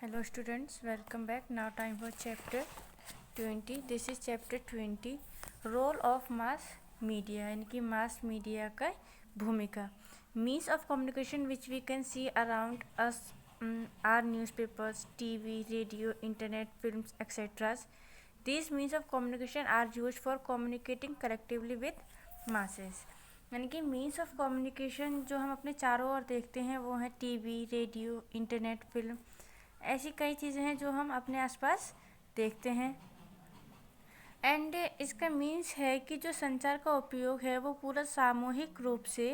Hello students, welcome back. Now time for chapter 20. This is chapter 20. Role of mass media यानी कि mass media का भूमिका. Means of communication which we can see around us are newspapers, TV, radio, internet, films, etc. These means of communication are used for communicating collectively with masses. यानी कि means of communication जो हम अपने चारों ओर देखते हैं वो है टीवी, रेडियो, इंटरनेट, फिल्म. ऐसी कई चीज़ें हैं जो हम अपने आसपास देखते हैं. एंड इसका मीन्स है कि जो संचार का उपयोग है वो पूरा सामूहिक रूप से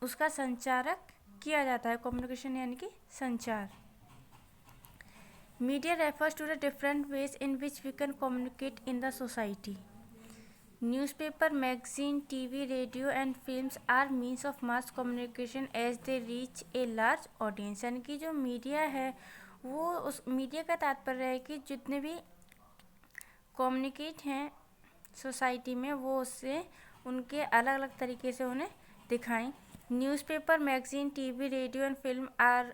उसका संचारक किया जाता है. कम्युनिकेशन यानी कि संचार. Media refers to the different ways in which we can communicate in the society. Newspaper, magazine, TV, radio and films are means of mass communication as they reach a large audience. यानी कि जो media है वो उस media का तात्पर्य है कि जितने भी कम्युनिकेट हैं सोसाइटी में वो उससे उनके अलग अलग तरीके से उन्हें दिखाएं. Newspaper, magazine, TV, radio and film are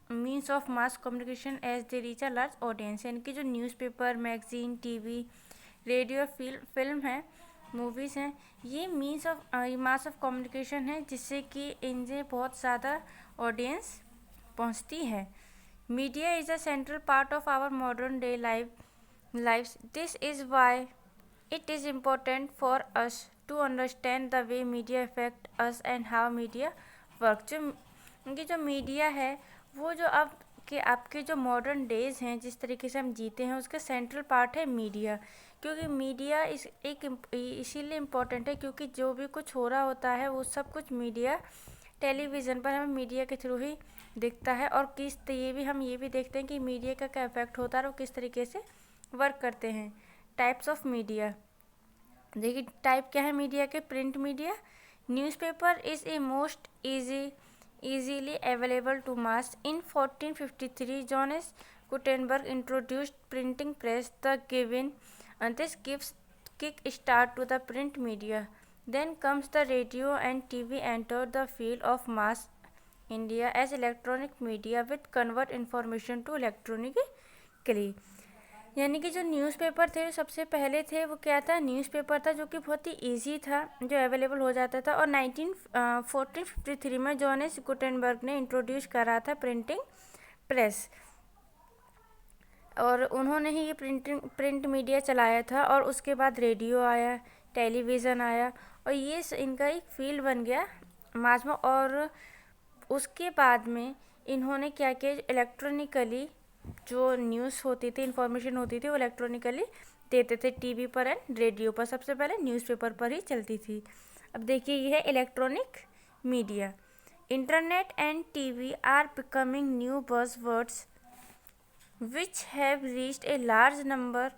means of mass communication as they reach a large audience. यानी कि जो newspaper, magazine, TV, radio, film है, मूवीज़ हैं, ये means of mass of communication है जिससे कि इनसे बहुत ज़्यादा ऑडियंस पहुंचती है. Media is a central part of our modern day lifes. This is why it is important for us to understand the way media affect us and how media work. जो media है वो जो अब कि आपके जो मॉडर्न डेज़ हैं जिस तरीके से हम जीते हैं उसका सेंट्रल पार्ट है मीडिया. क्योंकि मीडिया इसीलिए इम्पोर्टेंट है क्योंकि जो भी कुछ हो रहा होता है वो सब कुछ मीडिया टेलीविज़न पर हमें मीडिया के थ्रू ही दिखता है. और हम ये भी देखते हैं कि मीडिया का क्या इफेक्ट होता है और किस तरीके से वर्क करते हैं. Types of media. देखिए टाइप क्या है मीडिया के. Print media. Newspaper is a most easily available to mass. In 1453, Johannes Gutenberg introduced printing press. This gives kick start to the print media. Then comes the radio and TV entered the field of mass India as electronic media with convert information to electronically. यानी कि जो newspaper थे जो सबसे पहले थे वो क्या था, न्यूज़पेपर था जो कि बहुत ही इजी था, जो अवेलेबल हो जाता था. और 1453 में जोहानेस गुटेनबर्ग ने इंट्रोड्यूस करा था प्रिंटिंग प्रेस और उन्होंने ही ये प्रिंट मीडिया चलाया था. और उसके बाद रेडियो आया, टेलीविज़न आया और ये इनका एक फील्ड बन गया मास में. और उसके बाद में इन्होंने क्या किया, इलेक्ट्रॉनिकली जो न्यूज़ होती थी, इन्फॉर्मेशन होती थी वो इलेक्ट्रॉनिकली देते थे टीवी पर एंड रेडियो पर. सबसे पहले न्यूज़पेपर पर ही चलती थी. अब देखिए ये है electronic media. Internet and TV are becoming new buzzwords which have reached a large number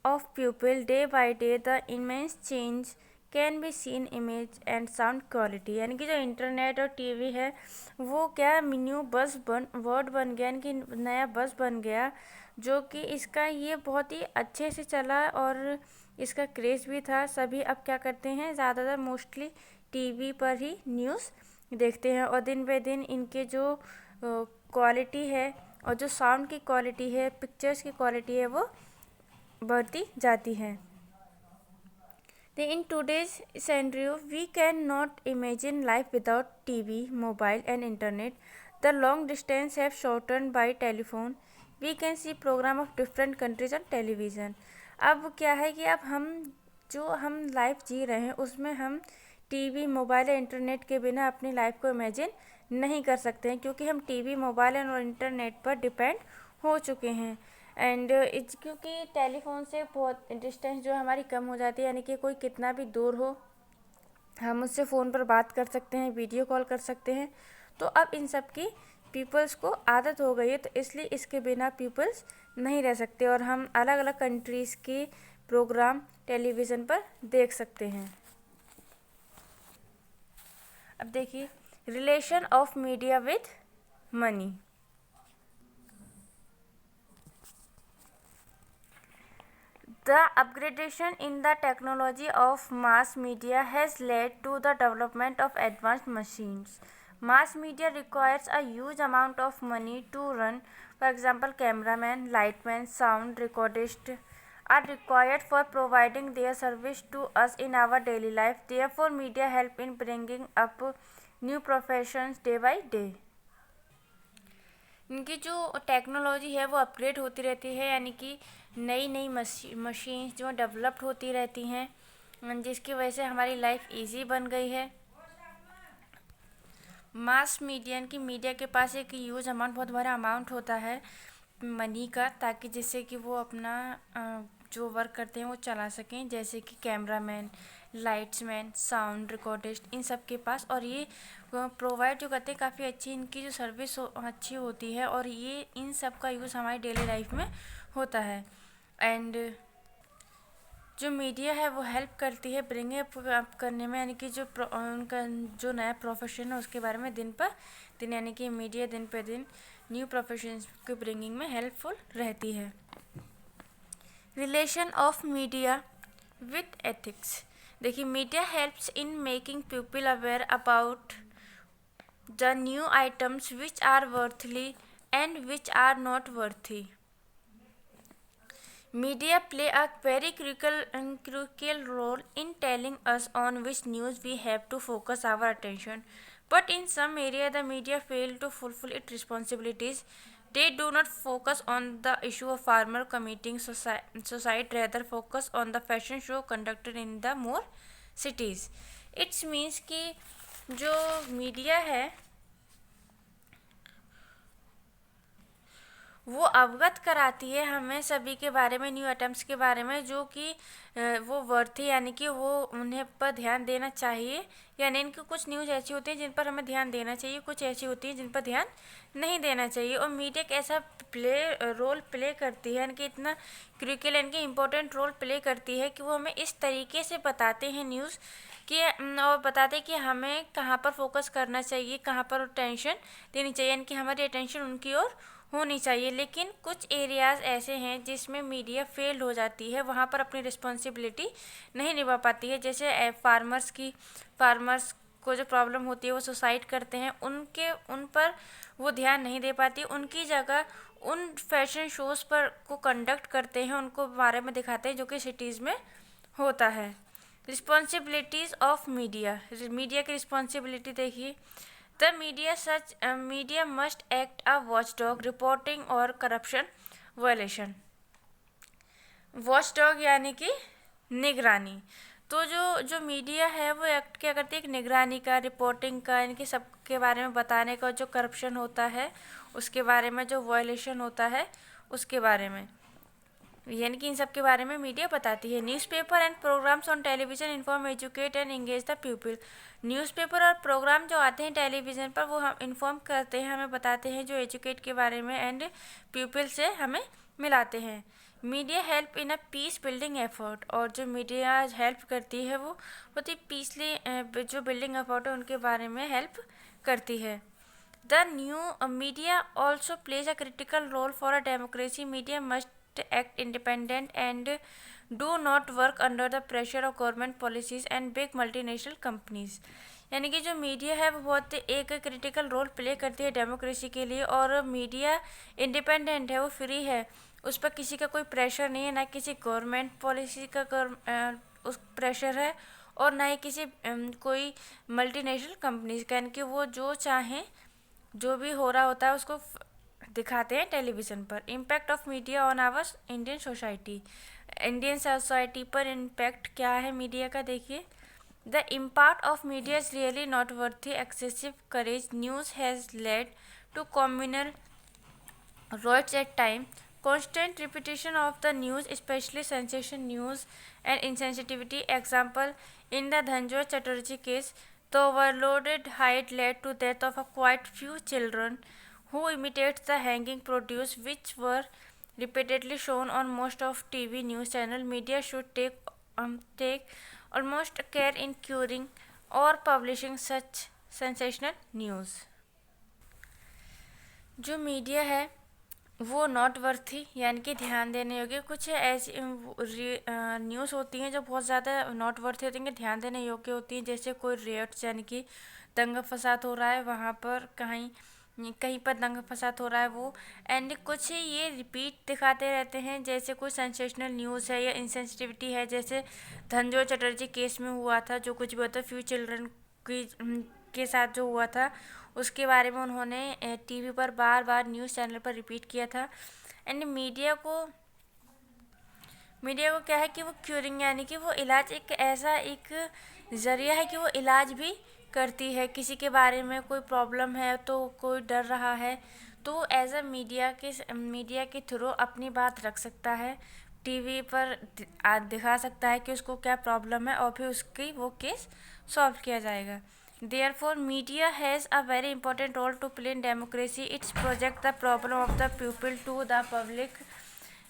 of people day by day. The immense change can be seen image and sound quality. यानी कि जो इंटरनेट और TV है वो क्या new word बन गया, यानी कि नया बस बन गया जो कि इसका ये बहुत ही अच्छे से चला और इसका क्रेज़ भी था. सभी अब क्या करते हैं, ज़्यादातर मोस्टली टीवी पर ही न्यूज़ देखते हैं और दिन ब दिन इनके जो क्वालिटी है और जो साउंड की क्वालिटी है, पिक्चर्स की क्वालिटी है वो बढ़ती जाती है. In today's scenario, we cannot imagine life without TV, mobile and internet. The long distance have shortened by telephone. We can see program of different countries on television. अब क्या है कि अब हम लाइफ जी रहे हैं उसमें हम टीवी, मोबाइल या इंटरनेट के बिना अपनी लाइफ को इमेजिन नहीं कर सकते हैं क्योंकि हम टीवी, मोबाइल और इंटरनेट पर डिपेंड हो चुके हैं. एंड क्योंकि टेलीफोन से बहुत डिस्टेंस जो हमारी कम हो जाती है, यानी कि कोई कितना भी दूर हो हम उससे फ़ोन पर बात कर सकते हैं, वीडियो कॉल कर सकते हैं. तो अब इन सब की पीपल्स को आदत हो गई है तो इसलिए इसके बिना पीपल्स नहीं रह सकते और हम अलग अलग कंट्रीज़ के प्रोग्राम टेलीविज़न पर देख सकते हैं. अब देखिए relation of media with money. The upgradation in the technology of mass media has led to the development of advanced machines, Mass media requires a huge amount of money to run. For example, cameramen, lightmen, sound recordists are required for providing their service to us in our daily life. Therefore, media help in bringing up new professions day by day. इनकी जो technology है वो upgrade होती रहती है, यानी कि नई नई मशीन्स जो डेवलप्ड होती रहती हैं, जिसकी वजह से हमारी लाइफ इजी बन गई है. मास मीडिया की मीडिया के पास एक ह्यूज अमाउंट, बहुत बड़ा अमाउंट होता है मनी का, ताकि जिससे कि वो अपना जो वर्क करते हैं वो चला सकें, जैसे कि कैमरामैन, लाइट्समैन, साउंड रिकॉर्डिस्ट, इन सब के पास. और ये प्रोवाइड जो करते हैं काफ़ी अच्छी, इनकी जो सर्विस अच्छी होती है, और ये इन सब का यूज़ हमारी डेली लाइफ में होता है. एंड जो मीडिया है वो हेल्प करती है ब्रिंग अप करने में, यानी कि जो उनका जो नया प्रोफेशन है उसके बारे में दिन पर दिन, यानी कि मीडिया दिन पे दिन न्यू प्रोफेशन की ब्रिंगिंग में हेल्पफुल रहती है. Relation of media with ethics. देखिए, media helps in making people aware about the new items which are worthly and which are not worthy. Media play a very crucial role in telling us on which news we have to focus our attention. But in some areas, the media fail to fulfill its responsibilities. They do not focus on the issue of farmer committing suicide, rather focus on the fashion show conducted in the more cities. It means कि जो media है वो अवगत कराती है हमें सभी के बारे में, न्यू आइटम्स के बारे में, जो कि वो वर्थी, यानी कि वो उन्हें पर ध्यान देना चाहिए. यानी इनकी कुछ न्यूज़ ऐसी होती हैं जिन पर हमें ध्यान देना चाहिए, कुछ ऐसी होती हैं जिन पर ध्यान नहीं देना चाहिए. और मीडिया एक ऐसा रोल प्ले करती है, इनकी इतना क्रिटिकल, इनकी इम्पोर्टेंट रोल प्ले करती है कि वो हमें इस तरीके से बताते हैं न्यूज़ कि, और बताते हैं कि हमें कहाँ पर फोकस करना चाहिए, कहाँ पर अटेंशन देनी चाहिए, यानी कि हमारी अटेंशन उनकी ओर होनी चाहिए. लेकिन कुछ एरियाज़ ऐसे हैं जिसमें मीडिया फेल हो जाती है, वहाँ पर अपनी रिस्पॉन्सिबिलिटी नहीं निभा पाती है. जैसे फार्मर्स को जो प्रॉब्लम होती है, वो सुसाइड करते हैं, उन पर वो ध्यान नहीं दे पाती. उनकी जगह उन फैशन शोज़ पर को कंडक्ट करते हैं, उनको बारे में दिखाते हैं जो कि सिटीज़ में होता है. Responsibilities of media. मीडिया की रिस्पॉन्सिबिलिटी देखिए. The media must act a watchdog, reporting or corruption violation. Watchdog यानी कि निगरानी. तो जो मीडिया है वो एक्ट क्या करती है, एक निगरानी का, रिपोर्टिंग का, इनके सब के बारे में बताने का, जो करप्शन होता है उसके बारे में, जो वायलेशन होता है उसके बारे में, यानी कि इन सब के बारे में मीडिया बताती है. Newspaper and programmes on television inform, educate and engage the people. Newspaper और प्रोग्राम जो आते हैं टेलीविज़न पर, वो हम इन्फॉर्म करते हैं, हमें बताते हैं जो एजुकेट के बारे में, एंड पीपल से हमें मिलाते हैं. Media help in a peace building effort. और जो मीडिया हेल्प करती है वो बहुत ही पीसली जो बिल्डिंग एफर्ट है उनके बारे में हेल्प करती है. The new media also plays a critical role for a democracy. Media must act independent and do not work under the pressure of government policies and big multinational companies. यानी कि जो media है वो बहुत एक critical role play करती है democracy के लिए, और मीडिया इंडिपेंडेंट है, वो फ्री है, उस पर किसी का कोई प्रेशर नहीं है, ना किसी गवर्नमेंट पॉलिसी का उस प्रेशर है, और ना ही किसी कोई मल्टीनेशनल कंपनीज का, यानी कि वो जो चाहें जो भी हो रहा होता है उसको दिखाते हैं टेलीविज़न पर. Impact of media on our Indian society. Indian society पर इम्पैक्ट क्या है मीडिया का, देखिए. The impact of media is really not worthy. Excessive coverage news has led to communal riots at time. Constant repetition of the news, especially sensation news and insensitivity. Example, in the Dhanjot Chatterjee case, the overloaded height led to death of a quite few children who imitated the hanging produce, which were repeatedly shown on most of TV news channel. Media should take almost care in curing or publishing such sensational news. जो media है वो not worthy, यानी कि ध्यान देने योग्य. कुछ ऐसी न्यूज़ होती हैं जो बहुत ज़्यादा नॉट वर्थी होती हैं, ध्यान देने योग्य होती हैं, जैसे कोई रेट्स, यानी कि दंगा फसाद हो रहा है वहाँ पर कहीं कहीं पर दंगा फसाद हो रहा है वो। एंड कुछ ये रिपीट दिखाते रहते हैं, जैसे कोई सेंसेशनल न्यूज़ है या इंसेंसिटिविटी है, जैसे धनंजय चटर्जी केस में हुआ था, जो कुछ भी होता फ्यू चिल्ड्रन की के साथ जो हुआ था, उसके बारे में उन्होंने टीवी पर बार बार न्यूज़ चैनल पर रिपीट किया था। एंड मीडिया को क्या है कि वो क्यूरिंग यानी कि वो इलाज एक ऐसा एक ज़रिया है कि वो इलाज भी करती है। किसी के बारे में कोई प्रॉब्लम है तो कोई डर रहा है तो एज अ मीडिया के थ्रू अपनी बात रख सकता है, टीवी पर दिखा सकता है कि उसको क्या प्रॉब्लम है और फिर उसकी वो केस सॉल्व किया जाएगा। Therefore, media has a very important role to play in democracy. It projects the problem of the people to the public.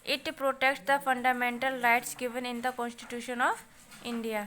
It protects the fundamental rights given in the Constitution of India.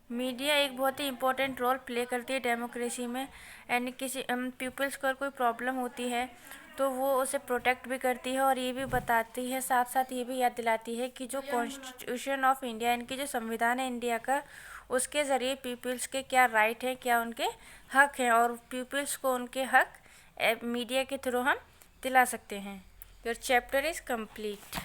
Media एक बहुत ही important role play करती है democracy में। And किसी peoples को कोई problem होती है तो वो उसे प्रोटेक्ट भी करती है और ये भी बताती है, साथ साथ ये भी याद दिलाती है कि जो कॉन्स्टिट्यूशन ऑफ इंडिया इनकी जो संविधान है इंडिया का, उसके ज़रिए पीपल्स के क्या राइट हैं, क्या उनके हक हैं और पीपल्स को उनके हक मीडिया के थ्रू हम दिला सकते हैं। Your chapter is complete.